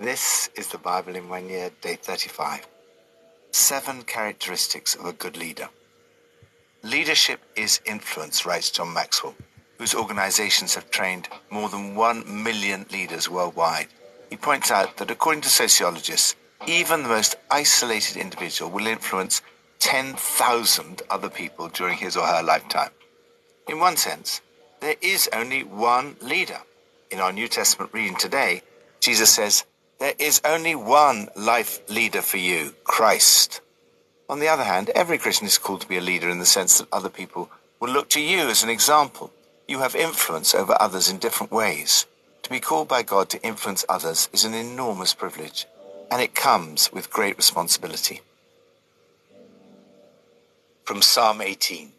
This is the Bible in 1 year, day 35. 7 characteristics of a good leader. Leadership is influence, writes John Maxwell, whose organizations have trained more than 1 million leaders worldwide. He points out that according to sociologists, even the most isolated individual will influence 10,000 other people during his or her lifetime. In one sense, there is only one leader. In our New Testament reading today, Jesus says, there is only one life leader for you, Christ. On the other hand, every Christian is called to be a leader in the sense that other people will look to you as an example. You have influence over others in different ways. To be called by God to influence others is an enormous privilege, and it comes with great responsibility. From Psalm 18.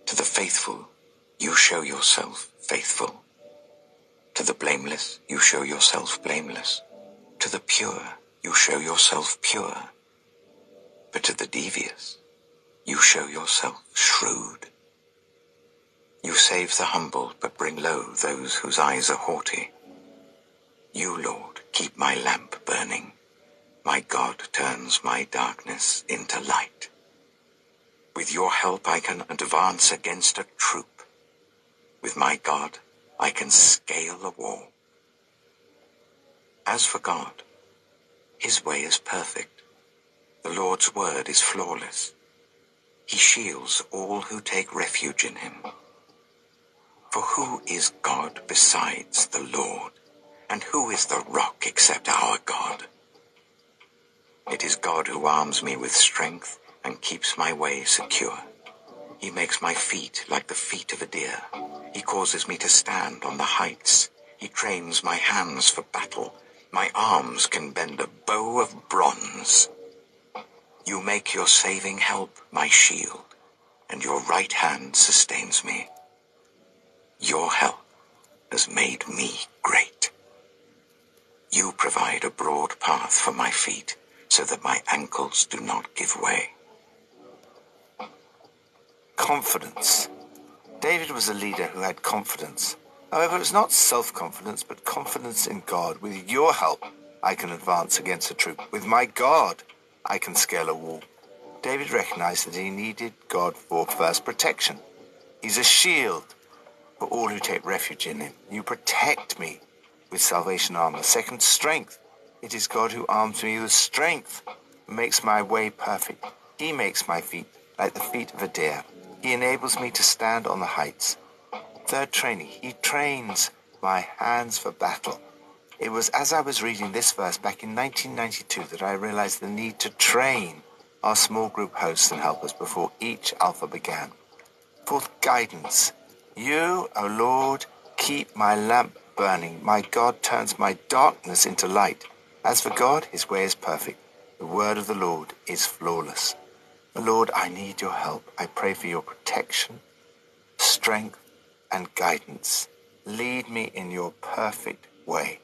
To the faithful, you show yourself faithful. To the blameless, you show yourself blameless. To the pure, you show yourself pure. But to the devious, you show yourself shrewd. You save the humble, but bring low those whose eyes are haughty. You, Lord, keep my lamp burning. My God turns my darkness into light. With your help I can advance against a troop. With my God I can scale a wall. As for God, his way is perfect. The Lord's word is flawless. He shields all who take refuge in him. For who is God besides the Lord? And who is the rock except our God? It is God who arms me with strength and keeps my way secure. He makes my feet like the feet of a deer. He causes me to stand on the heights. He trains my hands for battle. My arms can bend a bow of bronze. You make your saving help my shield, and your right hand sustains me. Your help has made me great. You provide a broad path for my feet, so that my ankles do not give way. Confidence. David was a leader who had confidence. However, it was not self-confidence, but confidence in God. With your help, I can advance against a troop. With my God, I can scale a wall. David recognized that he needed God for first protection. He's a shield for all who take refuge in him. You protect me with salvation armor. Second, strength. It is God who arms me with strength and makes my way perfect. He makes my feet like the feet of a deer. He enables me to stand on the heights. Third, training. He trains my hands for battle. It was as I was reading this verse back in 1992 that I realized the need to train our small group hosts and helpers before each Alpha began. Fourth, guidance. You, O Lord, keep my lamp burning. My God turns my darkness into light. As for God, his way is perfect. The word of the Lord is flawless. Lord, I need your help. I pray for your protection, strength, and guidance. Lead me in your perfect way.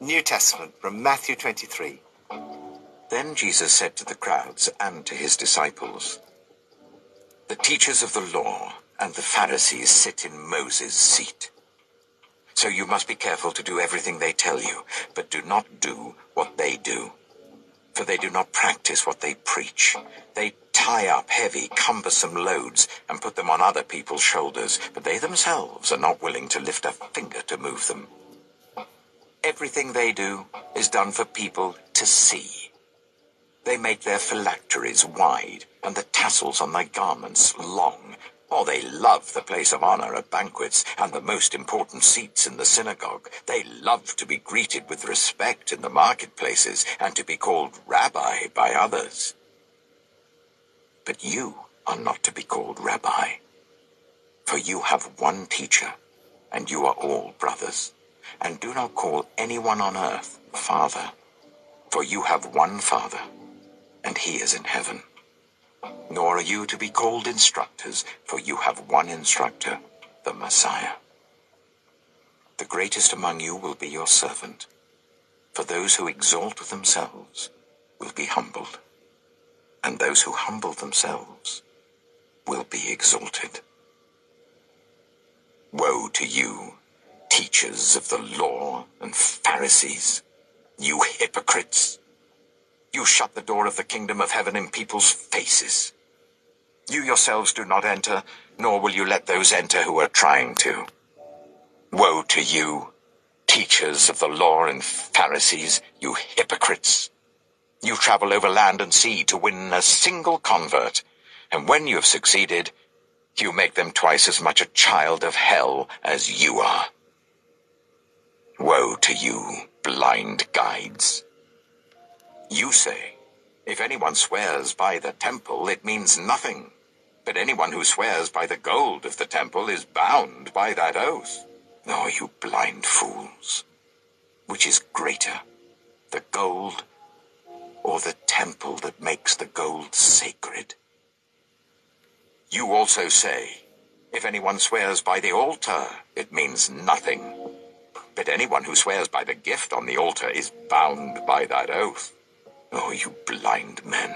New Testament from Matthew 23. Then Jesus said to the crowds and to his disciples, the teachers of the law and the Pharisees sit in Moses' seat. So you must be careful to do everything they tell you, but do not do what they do. For they do not practice what they preach. They tie up heavy, cumbersome loads and put them on other people's shoulders, but they themselves are not willing to lift a finger to move them. Everything they do is done for people to see. They make their phylacteries wide and the tassels on their garments long. Oh, they love the place of honor at banquets and the most important seats in the synagogue. They love to be greeted with respect in the marketplaces and to be called rabbi by others. But you are not to be called rabbi, for you have one teacher, and you are all brothers. And do not call anyone on earth Father, for you have one Father, and he is in heaven. Nor are you to be called instructors, for you have one instructor, the Messiah. The greatest among you will be your servant, for those who exalt themselves will be humbled, and those who humble themselves will be exalted. Woe to you, teachers of the law and Pharisees, you hypocrites! You shut the door of the kingdom of heaven in people's faces. You yourselves do not enter, nor will you let those enter who are trying to. Woe to you, teachers of the law and Pharisees, you hypocrites! You travel over land and sea to win a single convert, and when you have succeeded, you make them twice as much a child of hell as you are. Woe to you, blind guides! You say, if anyone swears by the temple, it means nothing, but anyone who swears by the gold of the temple is bound by that oath. Oh, you blind fools! Which is greater, the gold or the temple that makes the gold sacred? You also say, if anyone swears by the altar, it means nothing, but anyone who swears by the gift on the altar is bound by that oath. Oh, you blind men!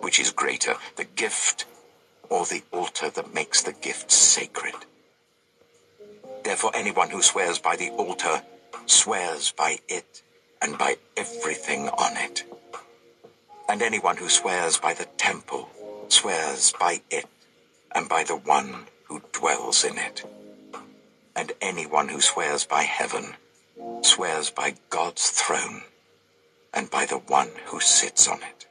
Which is greater, the gift or the altar that makes the gift sacred? Therefore, anyone who swears by the altar swears by it and by everything on it. And anyone who swears by the temple swears by it and by the one who dwells in it. And anyone who swears by heaven swears by God's throne and by the one who sits on it.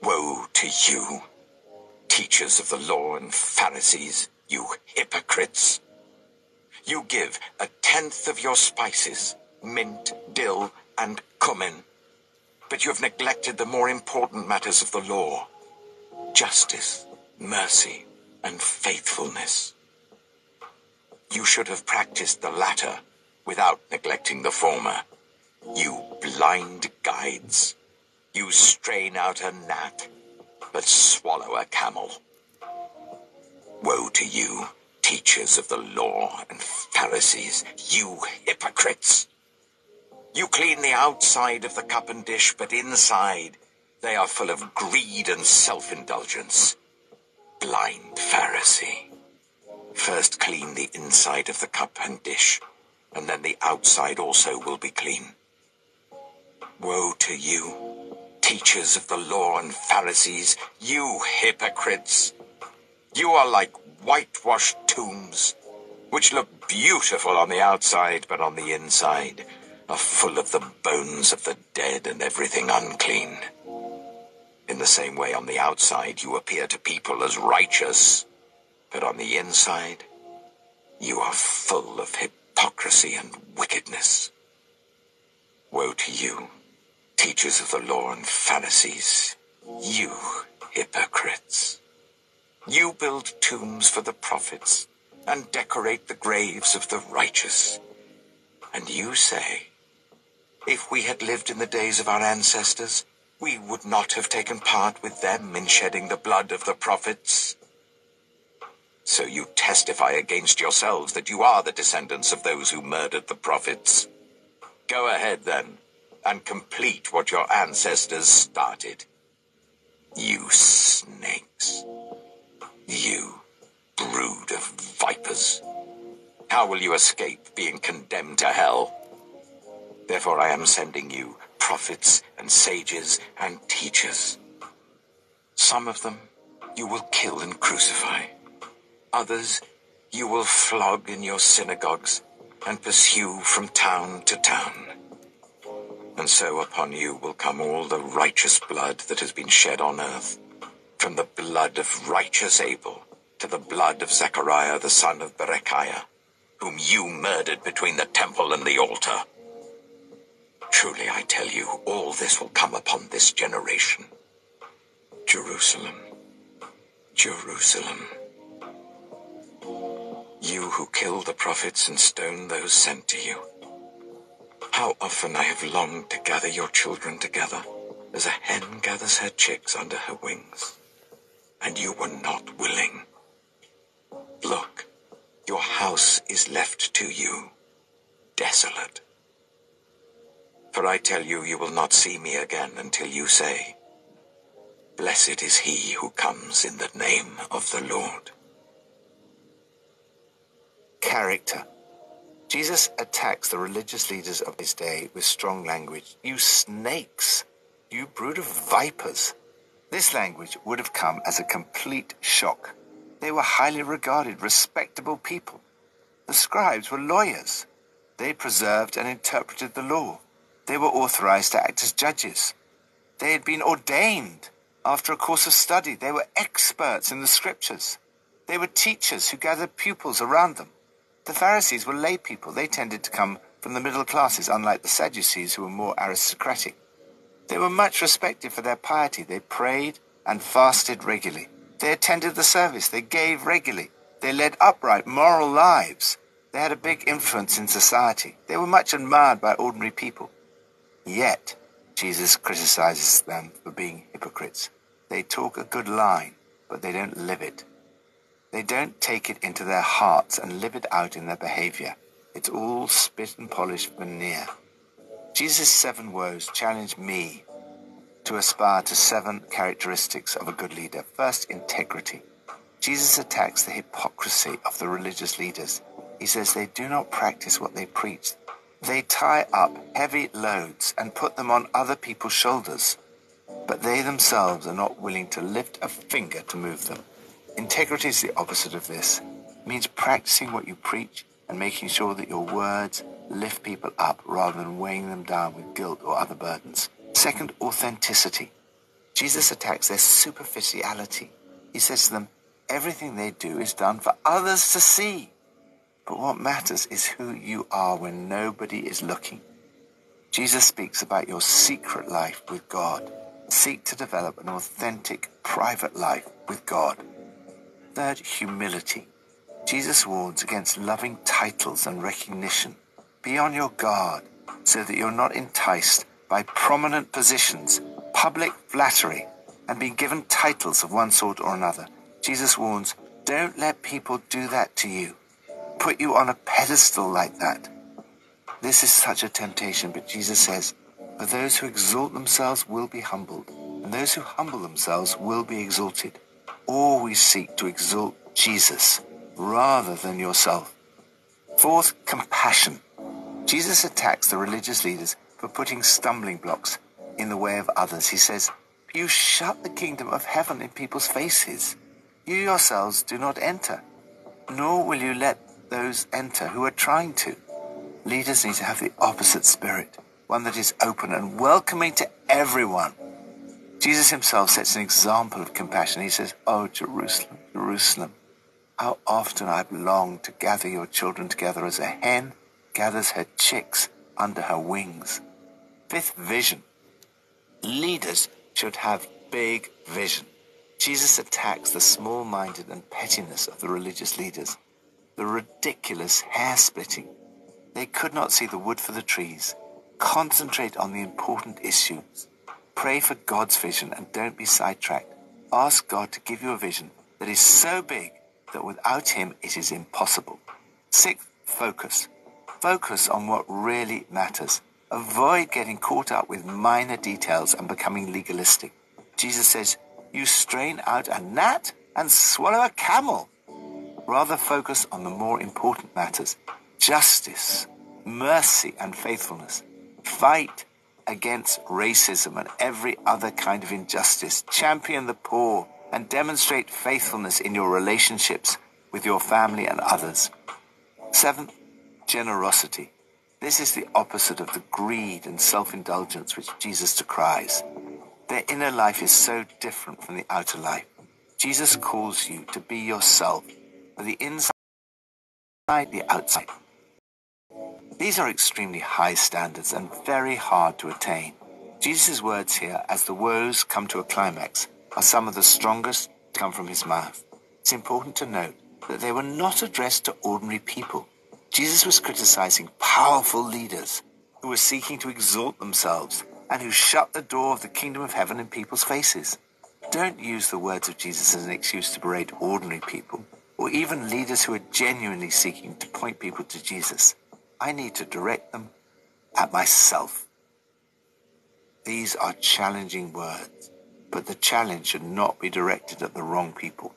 Woe to you, teachers of the law and Pharisees, you hypocrites! You give 1/10 of your spices, mint, dill, and cumin, but you have neglected the more important matters of the law: justice, mercy, and faithfulness. You should have practiced the latter without neglecting the former. You blind guides! You strain out a gnat, but swallow a camel. Woe to you, teachers of the law and Pharisees, you hypocrites! You clean the outside of the cup and dish, but inside they are full of greed and self-indulgence. Blind Pharisee! First clean the inside of the cup and dish, and then the outside also will be clean. Woe to you, teachers of the law and Pharisees, you hypocrites! You are like whitewashed tombs, which look beautiful on the outside, but on the inside are full of the bones of the dead and everything unclean. In the same way, on the outside you appear to people as righteous, but on the inside you are full of hypocrisy and wickedness. Woe to you, teachers of the law and Pharisees, you hypocrites! You build tombs for the prophets and decorate the graves of the righteous. And you say, if we had lived in the days of our ancestors, we would not have taken part with them in shedding the blood of the prophets. So you testify against yourselves that you are the descendants of those who murdered the prophets. Go ahead, then, and complete what your ancestors started. You snakes! You brood of vipers! How will you escape being condemned to hell? Therefore I am sending you prophets and sages and teachers. Some of them you will kill and crucify. Others you will flog in your synagogues and pursue from town to town. And so upon you will come all the righteous blood that has been shed on earth, from the blood of righteous Abel to the blood of Zechariah the son of Berechiah, whom you murdered between the temple and the altar. Truly I tell you, all this will come upon this generation. Jerusalem, Jerusalem, you who kill the prophets and stone those sent to you. How often I have longed to gather your children together, as a hen gathers her chicks under her wings, and you were not willing. Look, your house is left to you, desolate. For I tell you, you will not see me again until you say, blessed is he who comes in the name of the Lord. Character Jesus attacks the religious leaders of his day with strong language. You snakes! You brood of vipers! This language would have come as a complete shock. They were highly regarded, respectable people. The scribes were lawyers. They preserved and interpreted the law. They were authorized to act as judges. They had been ordained after a course of study. They were experts in the scriptures. They were teachers who gathered pupils around them. The Pharisees were lay people. They tended to come from the middle classes, unlike the Sadducees, who were more aristocratic. They were much respected for their piety. They prayed and fasted regularly. They attended the service. They gave regularly. They led upright, moral lives. They had a big influence in society. They were much admired by ordinary people. Yet, Jesus criticizes them for being hypocrites. They talk a good line, but they don't live it. They don't take it into their hearts and live it out in their behavior. It's all spit and polish veneer. Jesus' 7 woes challenge me to aspire to 7 characteristics of a good leader. First, integrity. Jesus attacks the hypocrisy of the religious leaders. He says they do not practice what they preach. They tie up heavy loads and put them on other people's shoulders, but they themselves are not willing to lift a finger to move them. Integrity is the opposite of this. It means practicing what you preach and making sure that your words lift people up rather than weighing them down with guilt or other burdens. Second, authenticity. Jesus attacks their superficiality. He says to them, everything they do is done for others to see. But what matters is who you are when nobody is looking. Jesus speaks about your secret life with God. Seek to develop an authentic, private life with God. Third, humility. Jesus warns against loving titles and recognition. Be on your guard so that you're not enticed by prominent positions, public flattery, and being given titles of one sort or another. Jesus warns, don't let people do that to you. Put you on a pedestal like that. This is such a temptation, but Jesus says, for those who exalt themselves will be humbled, and those who humble themselves will be exalted. Always seek to exalt Jesus rather than yourself. Fourth, compassion. Jesus attacks the religious leaders for putting stumbling blocks in the way of others. He says, you shut the kingdom of heaven in people's faces. You yourselves do not enter, nor will you let those enter who are trying to. Leaders need to have the opposite spirit, one that is open and welcoming to everyone. Jesus himself sets an example of compassion. He says, oh, Jerusalem, Jerusalem, how often I've longed to gather your children together as a hen gathers her chicks under her wings. Fifth, vision. Leaders should have big vision. Jesus attacks the small-minded and pettiness of the religious leaders, the ridiculous hair-splitting. They could not see the wood for the trees. Concentrate on the important issues. Pray for God's vision and don't be sidetracked. Ask God to give you a vision that is so big that without him it is impossible. Sixth, focus. Focus on what really matters. Avoid getting caught up with minor details and becoming legalistic. Jesus says, you strain out a gnat and swallow a camel. Rather focus on the more important matters. Justice, mercy, and faithfulness. Fight against racism and every other kind of injustice. Champion the poor and demonstrate faithfulness in your relationships with your family and others. Seventh, generosity. This is the opposite of the greed and self-indulgence which Jesus decries. Their inner life is so different from the outer life. Jesus calls you to be yourself, the inside, the outside. These are extremely high standards and very hard to attain. Jesus' words here, as the woes come to a climax, are some of the strongest to come from his mouth. It's important to note that they were not addressed to ordinary people. Jesus was criticizing powerful leaders who were seeking to exalt themselves and who shut the door of the kingdom of heaven in people's faces. Don't use the words of Jesus as an excuse to berate ordinary people, or even leaders who are genuinely seeking to point people to Jesus. I need to direct them at myself. These are challenging words, but the challenge should not be directed at the wrong people.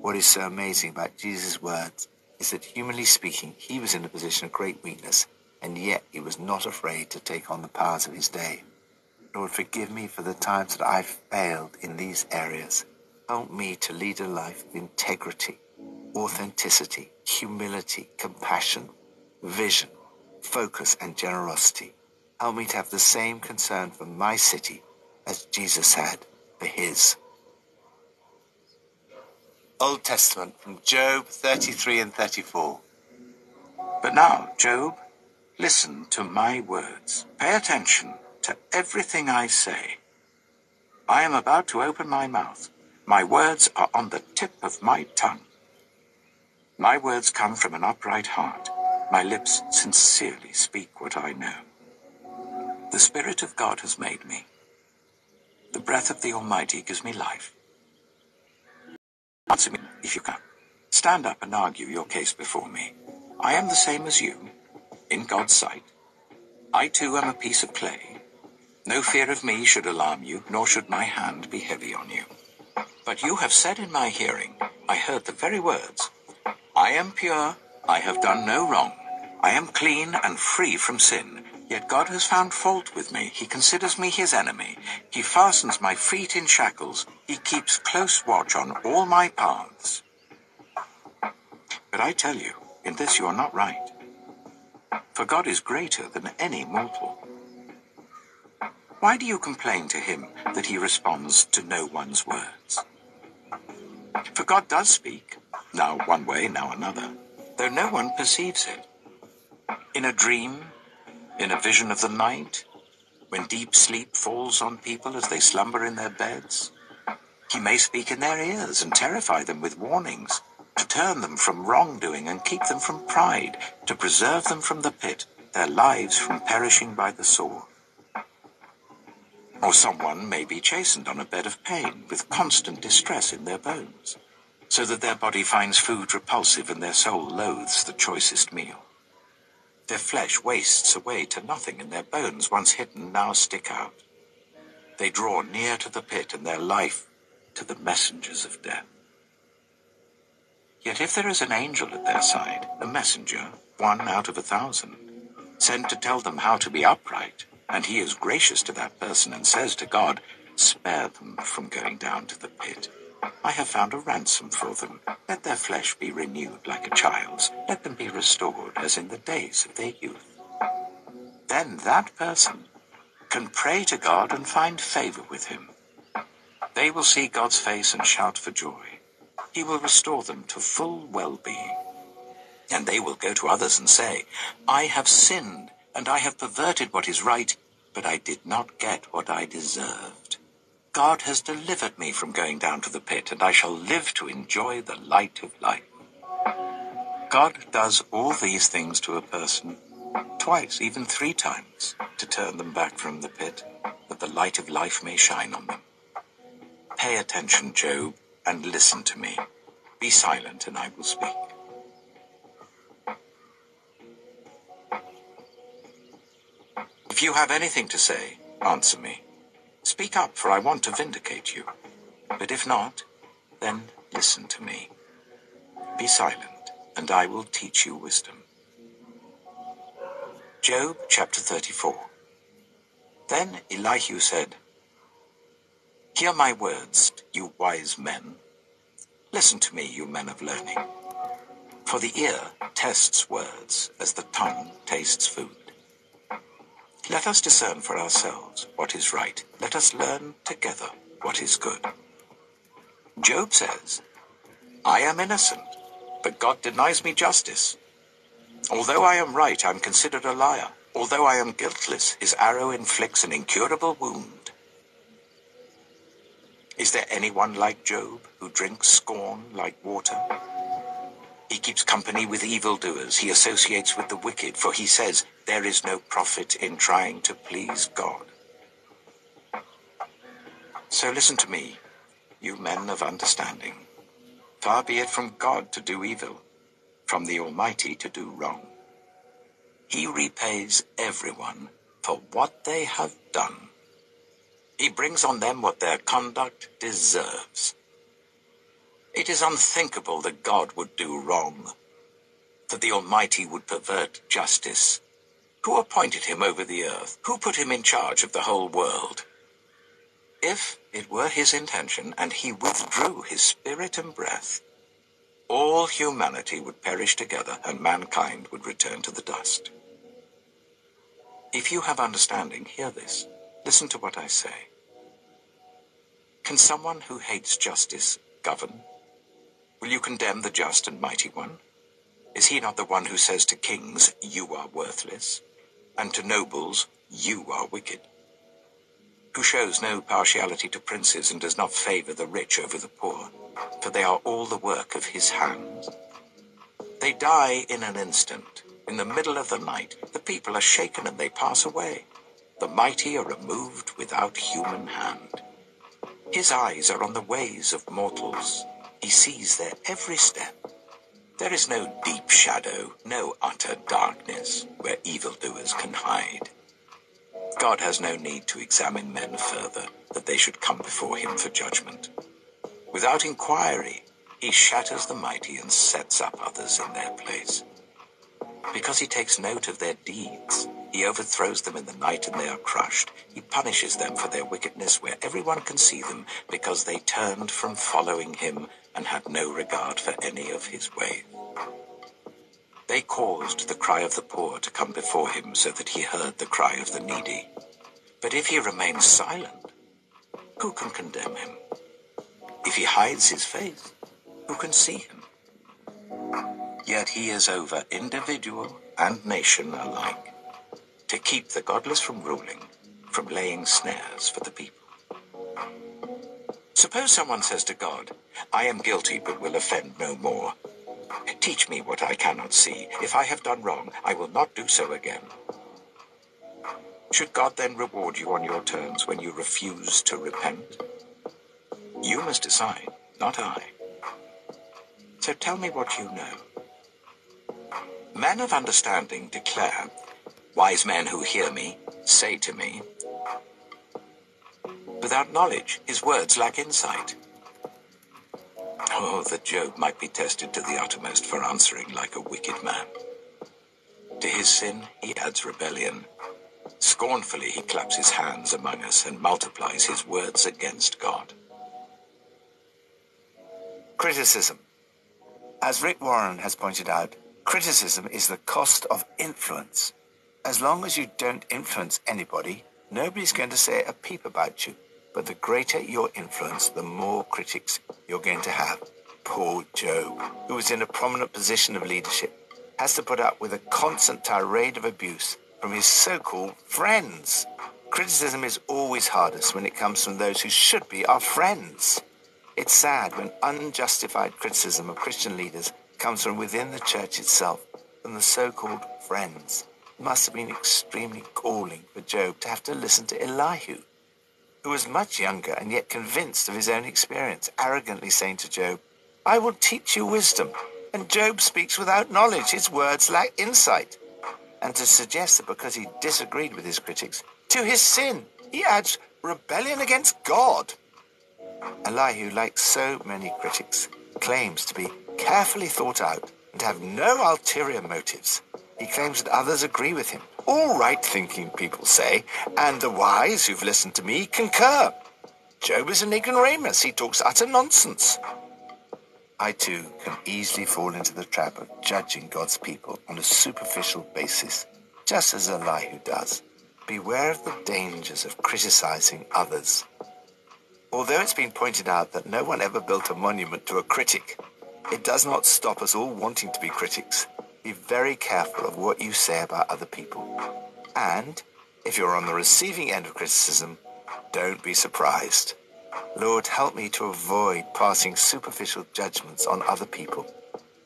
What is so amazing about Jesus' words is that, humanly speaking, he was in a position of great weakness, and yet he was not afraid to take on the powers of his day. Lord, forgive me for the times that I've failed in these areas. Help me to lead a life of integrity, authenticity, humility, compassion, vision, focus, and generosity. Help me to have the same concern for my city as Jesus had for his. Old Testament, from Job 33 and 34. But now, Job, listen to my words. Pay attention to everything I say. I am about to open my mouth. My words are on the tip of my tongue. My words come from an upright heart. My lips sincerely speak what I know. The Spirit of God has made me. The breath of the Almighty gives me life. Answer me if you can. Stand up and argue your case before me. I am the same as you, in God's sight. I too am a piece of clay. No fear of me should alarm you, nor should my hand be heavy on you. But you have said in my hearing, I heard the very words, I am pure, I have done no wrong. I am clean and free from sin. Yet God has found fault with me. He considers me his enemy. He fastens my feet in shackles. He keeps close watch on all my paths. But I tell you, in this you are not right. For God is greater than any mortal. Why do you complain to him that he responds to no one's words? For God does speak, now one way, now another, though no one perceives it. In a dream, in a vision of the night, when deep sleep falls on people as they slumber in their beds, he may speak in their ears and terrify them with warnings, to turn them from wrongdoing and keep them from pride, to preserve them from the pit, their lives from perishing by the sword. Or someone may be chastened on a bed of pain, with constant distress in their bones, so that their body finds food repulsive and their soul loathes the choicest meal. Their flesh wastes away to nothing, and their bones, once hidden, now stick out. They draw near to the pit, and their life to the messengers of death. Yet if there is an angel at their side, a messenger, 1 out of 1,000, sent to tell them how to be upright, and he is gracious to that person and says to God, spare them from going down to the pit. I have found a ransom for them. Let their flesh be renewed like a child's. Let them be restored as in the days of their youth. Then that person can pray to God and find favor with him. They will see God's face and shout for joy. He will restore them to full well-being. And they will go to others and say, I have sinned, and I have perverted what is right, but I did not get what I deserved. God has delivered me from going down to the pit, and I shall live to enjoy the light of life. God does all these things to a person, twice, even 3 times, to turn them back from the pit, that the light of life may shine on them. Pay attention, Job, and listen to me. Be silent, and I will speak. If you have anything to say, answer me. Speak up, for I want to vindicate you. But if not, then listen to me. Be silent, and I will teach you wisdom. Job chapter 34. Then Elihu said, Hear my words, you wise men. Listen to me, you men of learning. For the ear tests words as the tongue tastes food. Let us discern for ourselves what is right. Let us learn together what is good. Job says, I am innocent, but God denies me justice. Although I am right, I am considered a liar. Although I am guiltless, his arrow inflicts an incurable wound. Is there anyone like Job, who drinks scorn like water? He keeps company with evildoers. He associates with the wicked, for he says, there is no profit in trying to please God. So listen to me, you men of understanding. Far be it from God to do evil, from the Almighty to do wrong. He repays everyone for what they have done. He brings on them what their conduct deserves. It is unthinkable that God would do wrong. that the Almighty would pervert justice? Who appointed him over the earth? Who put him in charge of the whole world? If it were his intention, and he withdrew his spirit and breath, all humanity would perish together, and mankind would return to the dust. If you have understanding, hear this. Listen to what I say. Can someone who hates justice govern? Will you condemn the just and mighty one? Is he not the one who says to kings, "You are worthless," and to nobles, "You are wicked"? Who shows no partiality to princes and does not favor the rich over the poor, for they are all the work of his hands. They die in an instant. In the middle of the night, the people are shaken and they pass away. The mighty are removed without human hand. His eyes are on the ways of mortals. He sees their every step. There is no deep shadow, no utter darkness where evildoers can hide. God has no need to examine men further, that they should come before him for judgment. Without inquiry, he shatters the mighty and sets up others in their place. Because he takes note of their deeds, he overthrows them in the night and they are crushed. He punishes them for their wickedness where everyone can see them, because they turned from following him and had no regard for any of his ways. They caused the cry of the poor to come before him so that he heard the cry of the needy. But if he remains silent, who can condemn him? If he hides his face, who can see him? Yet he is over individual and nation alike, to keep the godless from ruling, from laying snares for the people. Suppose someone says to God, "I am guilty but will offend no more. Teach me what I cannot see. If I have done wrong, I will not do so again." Should God then reward you on your terms when you refuse to repent? You must decide, not I. So tell me what you know. Men of understanding declare, wise men who hear me say to me, without knowledge, his words lack insight. Oh, that Job might be tested to the uttermost for answering like a wicked man. To his sin he adds rebellion. Scornfully he claps his hands among us and multiplies his words against God. Criticism. As Rick Warren has pointed out, criticism is the cost of influence. As long as you don't influence anybody, nobody's going to say a peep about you. But the greater your influence, the more critics you're going to have. Poor Job, who was in a prominent position of leadership, has to put up with a constant tirade of abuse from his so-called friends. Criticism is always hardest when it comes from those who should be our friends. It's sad when unjustified criticism of Christian leaders comes from within the church itself, from the so-called friends. It must have been extremely galling for Job to have to listen to Elihu, who was much younger and yet convinced of his own experience, arrogantly saying to Job, "I will teach you wisdom." And Job speaks without knowledge. His words lack insight. And to suggest that because he disagreed with his critics, to his sin, he adds rebellion against God. Elihu, like so many critics, claims to be carefully thought out and have no ulterior motives. He claims that others agree with him. All right-thinking people say, and the wise who've listened to me concur. Job is an ignoramus. He talks utter nonsense. I too can easily fall into the trap of judging God's people on a superficial basis, just as Elihu does. Beware of the dangers of criticizing others. Although it's been pointed out that no one ever built a monument to a critic, it does not stop us all wanting to be critics. Be very careful of what you say about other people. And if you're on the receiving end of criticism, don't be surprised. Lord, help me to avoid passing superficial judgments on other people.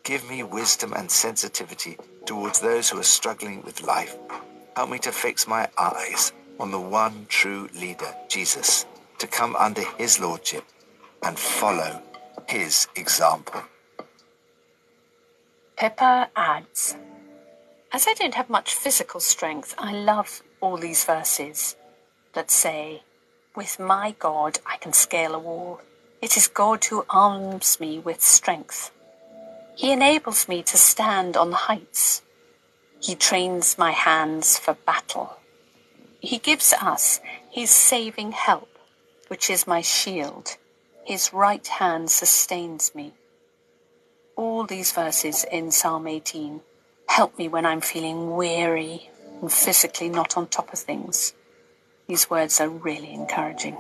Give me wisdom and sensitivity towards those who are struggling with life. Help me to fix my eyes on the one true leader, Jesus, to come under his lordship and follow his example. Pippa adds, as I don't have much physical strength, I love all these verses that say, with my God I can scale a wall. It is God who arms me with strength. He enables me to stand on the heights. He trains my hands for battle. He gives us his saving help, which is my shield. His right hand sustains me. All these verses in Psalm 18 help me when I'm feeling weary and physically not on top of things. These words are really encouraging.